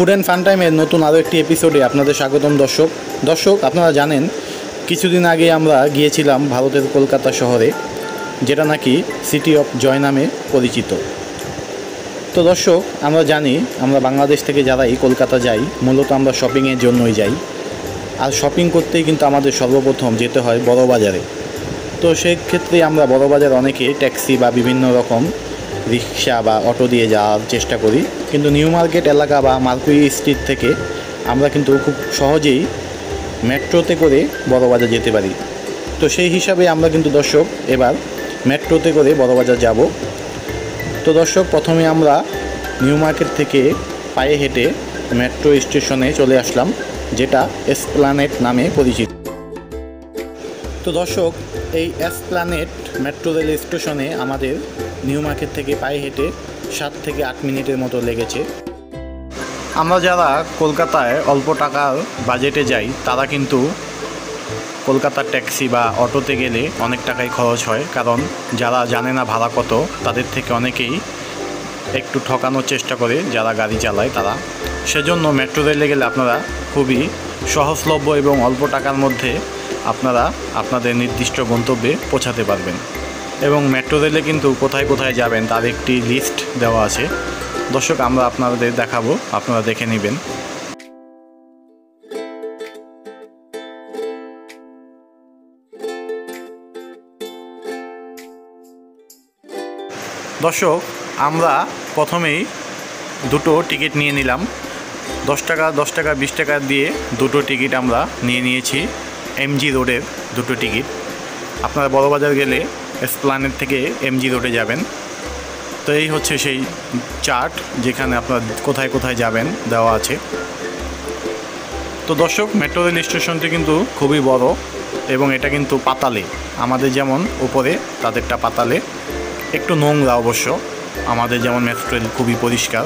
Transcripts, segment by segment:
Food and fun টাইমের নতুন আরও একটি এপিসোডে আপনাদের স্বাগতম। দর্শক আপনারা জানেন কিছুদিন আগে আমরা গিয়েছিলাম ভারতের কলকাতা শহরে, যেটা নাকি সিটি অফ জয় নামে পরিচিত। তো দর্শক, আমরা জানি আমরা বাংলাদেশ থেকে যারাই কলকাতা যাই মূলত আমরা শপিংয়ের জন্যই যাই, আর শপিং করতেই কিন্তু আমাদের সর্বপ্রথম যেতে হয় বড় বাজারে। তো সেক্ষেত্রে আমরা বড় বাজার অনেকে ট্যাক্সি বা বিভিন্ন রকম রিক্সা বা অটো দিয়ে যাওয়ার চেষ্টা করি, কিন্তু নিউ মার্কেট এলাকা বা মার্কুই স্ট্রিট থেকে আমরা কিন্তু খুব সহজেই মেট্রোতে করে বড় বাজার যেতে পারি। তো সেই হিসাবে আমরা কিন্তু দর্শক এবার মেট্রোতে করে বড় বাজার যাব। তো দর্শক, প্রথমে আমরা নিউ মার্কেট থেকে পায়ে হেঁটে মেট্রো স্টেশনে চলে আসলাম, যেটা এসপ্ল্যানেড নামে পরিচিত। তো দর্শক, এই এসপ্ল্যানেড মেট্রো রেল স্টেশনে আমাদের নিউ মার্কেট থেকে পায়ে হেঁটে 7 থেকে 8 মিনিটের মতো লেগেছে। আমরা যারা কলকাতায় অল্প টাকার বাজেটে যাই তারা কিন্তু কলকাতার ট্যাক্সি বা অটোতে গেলে অনেক টাকাই খরচ হয়, কারণ যারা জানে না ভাড়া কত তাদের থেকে অনেকেই একটু ঠকানোর চেষ্টা করে যারা গাড়ি চালায় তারা। সেজন্য মেট্রো রেলে গেলে আপনারা খুবই সহজলভ্য এবং অল্প টাকার মধ্যে আপনারা আপনাদের নির্দিষ্ট গন্তব্যে পৌঁছাতে পারবেন। এবং মেট্রো রেলে কিন্তু কোথায় কোথায় যাবেন তার একটি লিস্ট দেওয়া আছে। দর্শক, আমরা আপনাদের দেখাবো, আপনারা দেখে নেবেন। দর্শক, আমরা প্রথমেই দুটো টিকিট নিয়ে নিলাম। 10 টাকা 20 টাকা দিয়ে দুটো টিকিট আমরা নিয়েছি। এমজি রোডের দুটো টিকিট। আপনারা বড়বাজার গেলে এসপ্ল্যানেড থেকে এমজি রোডে যাবেন। তো এই হচ্ছে সেই চার্ট যেখানে আপনারা কোথায় কোথায় যাবেন দেওয়া আছে। তো দর্শক, মেট্রো রেল স্টেশনটি কিন্তু খুবই বড় এবং এটা কিন্তু পাতালে, আমাদের যেমন উপরে তাদেরটা পাতালে, একটু নোংরা অবশ্য। আমাদের যেমন মেট্রো রেল খুবই পরিষ্কার,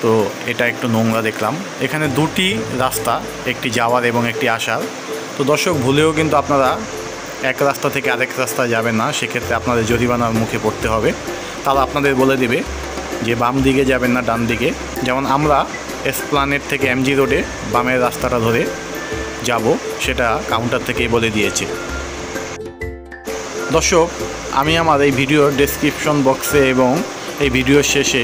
তো এটা একটু নোংরা দেখলাম। এখানে দুটি রাস্তা, একটি যাওয়ার এবং একটি আসার। তো দর্শক, ভুলেও কিন্তু আপনারা এক রাস্তা থেকে আরেক রাস্তায় যাবেন না, সেক্ষেত্রে আপনাদের জরিমানার মুখে পড়তে হবে। তারা আপনাদের বলে দেবে যে বাম দিকে যাবেন না ডান দিকে। যেমন আমরা এসপ্ল্যানেড থেকে এমজি রোডে বামের রাস্তাটা ধরে যাব, সেটা কাউন্টার থেকেই বলে দিয়েছে। দর্শক, আমি আমার এই ভিডিওর ডেসক্রিপশন বক্সে এবং এই ভিডিওর শেষে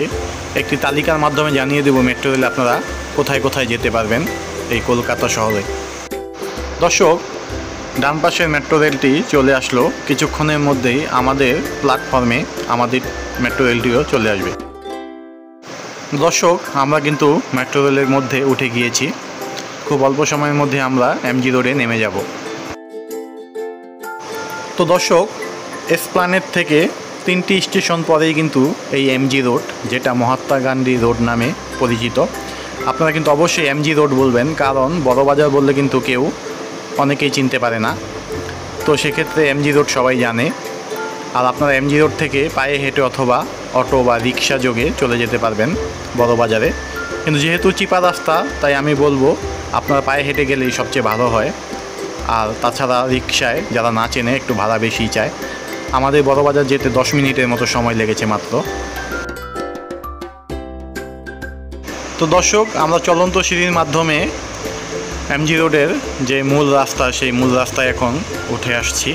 একটি তালিকার মাধ্যমে জানিয়ে দেব মেট্রো রেলে আপনারা কোথায় কোথায় যেতে পারবেন এই কলকাতা শহরে। দর্শক, ডান পাশের মেট্রো রেলটি চলে আসলো। কিছুক্ষণের মধ্যেই আমাদের প্ল্যাটফর্মে আমাদের মেট্রো রেলটিও চলে আসবে। দর্শক, আমরা কিন্তু মেট্রো রেলের মধ্যে উঠে গিয়েছি। খুব অল্প সময়ের মধ্যে আমরা এমজি রোডে নেমে যাব। তো দর্শক, এসপ্ল্যানেড থেকে 3টি স্টেশন পরেই কিন্তু এই এমজি রোড, যেটা মহাত্মা গান্ধী রোড নামে পরিচিত। আপনারা কিন্তু অবশ্যই এমজি রোড বলবেন, কারণ বড়বাজার বললে কিন্তু কেউ অনেকেই চিনতে পারে না। তো সেক্ষেত্রে এমজি রোড সবাই জানে। আর আপনারা এমজি রোড থেকে পায়ে হেঁটে অথবা অটো বা রিক্সা যোগে চলে যেতে পারবেন বড়বাজারে। কিন্তু যেহেতু চিপা রাস্তা, তাই আমি বলবো আপনারা পায়ে হেঁটে গেলেই সবচেয়ে ভালো হয়। আর তাছাড়া রিক্সায় যারা না চেনে একটু ভাড়া বেশি চায়। আমাদের বড়বাজার যেতে 10 মিনিটের মতো সময় লেগেছে মাত্র। তো দর্শক, আমরা চলন্ত সিঁড়ির মাধ্যমে এমজি রোডের যে মূল রাস্তা, সেই মূল রাস্তায় এখন উঠে আসছি।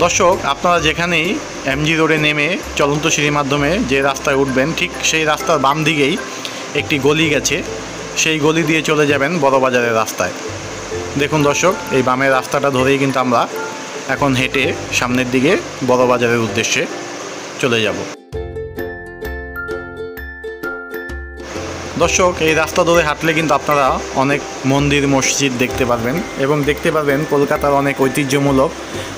দর্শক, আপনারা যেখানেই এমজি রোডে নেমে চলন্ত সিঁড়ির মাধ্যমে যে রাস্তায় উঠবেন, ঠিক সেই রাস্তার বাম দিকেই একটি গলি গেছে। সেই গলি দিয়ে চলে যাবেন বড়বাজারের রাস্তায়। দেখুন দর্শক, এই বামের রাস্তাটা ধরেই কিন্তু আমরা এখন হেঁটে সামনের দিকে বড়বাজারের উদ্দেশ্যে চলে যাব। দর্শক, এই রাস্তা ধরে হাঁটলে কিন্তু আপনারা অনেক মন্দির মসজিদ দেখতে পারবেন এবং দেখতে পারবেন কলকাতার অনেক ঐতিহ্যমূলক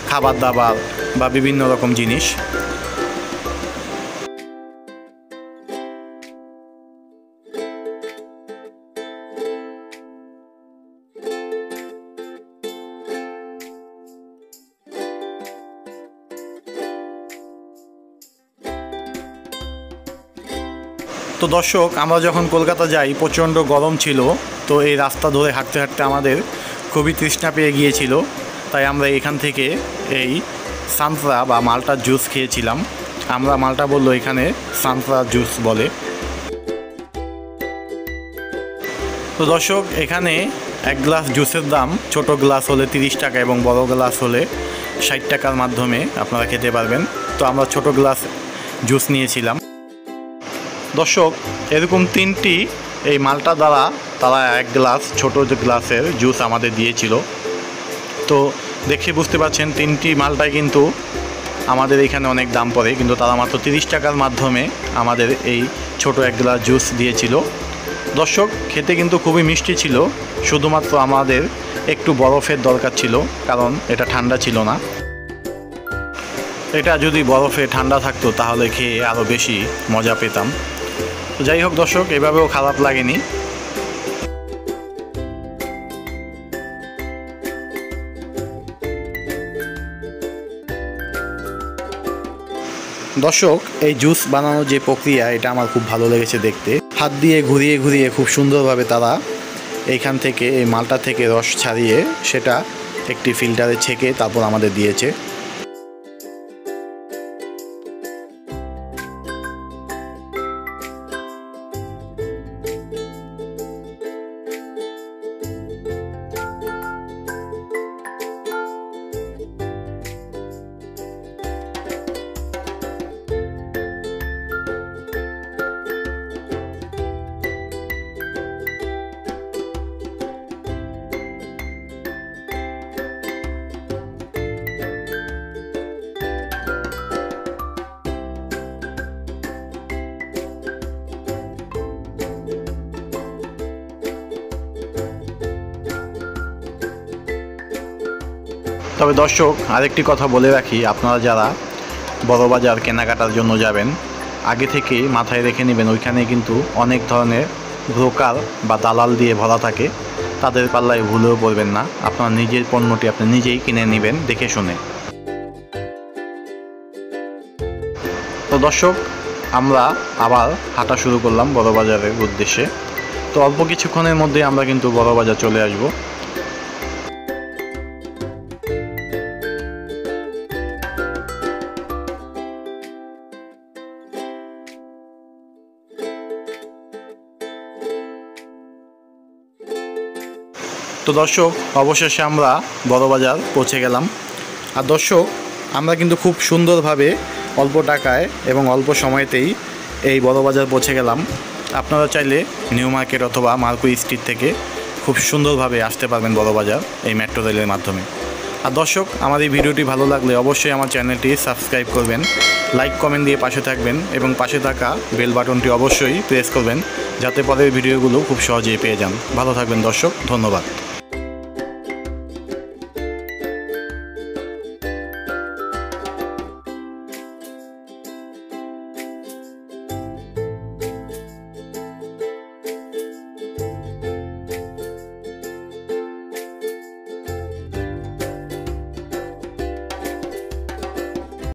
খাবার দাবার বা বিভিন্ন রকম জিনিস। তো দর্শক, আমরা যখন কলকাতা যাই প্রচণ্ড গরম ছিল। তো এই রাস্তা ধরে হাঁটতে হাঁটতে আমাদের খুবই তৃষ্ণা পেয়ে গিয়েছিল, তাই আমরা এখান থেকে এই সানফ্রা বা মাল্টার জুস খেয়েছিলাম। আমরা মাল্টা বললো, এখানে সানফ্রা জুস বলে। তো দর্শক, এখানে এক গ্লাস জুসের দাম ছোট গ্লাস হলে 30 টাকা এবং বড় গ্লাস হলে 60 টাকার মাধ্যমে আপনারা খেতে পারবেন। তো আমরা ছোট গ্লাস জুস নিয়েছিলাম। দর্শক, এরকম 3টি এই মালটা দ্বারা তারা এক গ্লাস ছোট গ্লাসের জুস আমাদের দিয়েছিল। তো দেখে বুঝতে পারছেন 3টি মালটাই কিন্তু আমাদের এখানে অনেক দাম পড়ে, কিন্তু তারা মাত্র 30 টাকার মাধ্যমে আমাদের এই ছোট এক গ্লাস জুস দিয়েছিল। দর্শক, খেতে কিন্তু খুবই মিষ্টি ছিল, শুধুমাত্র আমাদের একটু বরফের দরকার ছিল, কারণ এটা ঠান্ডা ছিল না। এটা যদি বরফে ঠান্ডা থাকতো তাহলে খেয়ে আরও বেশি মজা পেতাম। তো যাই হোক দর্শক, এভাবেও খারাপ লাগেনি। দর্শক, এই জুস বানানোর যে প্রক্রিয়া, এটা আমার খুব ভালো লেগেছে দেখতে। হাত দিয়ে ঘুরিয়ে ঘুরিয়ে খুব সুন্দরভাবে তারা এইখান থেকে এই মালটা থেকে রস ছাড়িয়ে সেটা একটি ফিল্টারে ছেঁকে তারপর আমাদের দিয়েছে। তবে দর্শক, আরেকটি কথা বলে রাখি, আপনারা যারা বড়বাজার কেনাকাটার জন্য যাবেন, আগে থেকেই মাথায় রেখে নেবেন ওইখানে কিন্তু অনেক ধরনের ব্রোকার বা দালাল দিয়ে ভরা থাকে। তাদের পাল্লায় ভুলেও পড়বেন না। আপনার নিজের পণ্যটি আপনি নিজেই কিনে নেবেন দেখে শুনে। তো দর্শক, আমরা আবার হাঁটা শুরু করলাম বড়বাজারের উদ্দেশ্যে। তো অল্প কিছুক্ষণের মধ্যে আমরা কিন্তু বড়বাজার চলে আসব। তো দর্শক, অবশেষে আমরা বড়বাজার পৌঁছে গেলাম। আর দর্শক, আমরা কিন্তু খুব সুন্দরভাবে অল্প টাকায় এবং অল্প সময়তেই এই বড়বাজার পৌঁছে গেলাম। আপনারা চাইলে নিউ মার্কেট অথবা মার্কুই স্ট্রিট থেকে খুব সুন্দরভাবে আসতে পারবেন বড়বাজার এই মেট্রো রেলের মাধ্যমে। আর দর্শক, আমার এই ভিডিওটি ভালো লাগলে অবশ্যই আমার চ্যানেলটি সাবস্ক্রাইব করবেন, লাইক কমেন্ট দিয়ে পাশে থাকবেন এবং পাশে থাকা বেল বাটনটি অবশ্যই প্রেস করবেন, যাতে পরের ভিডিওগুলো খুব সহজেই পেয়ে যান। ভালো থাকবেন দর্শক, ধন্যবাদ।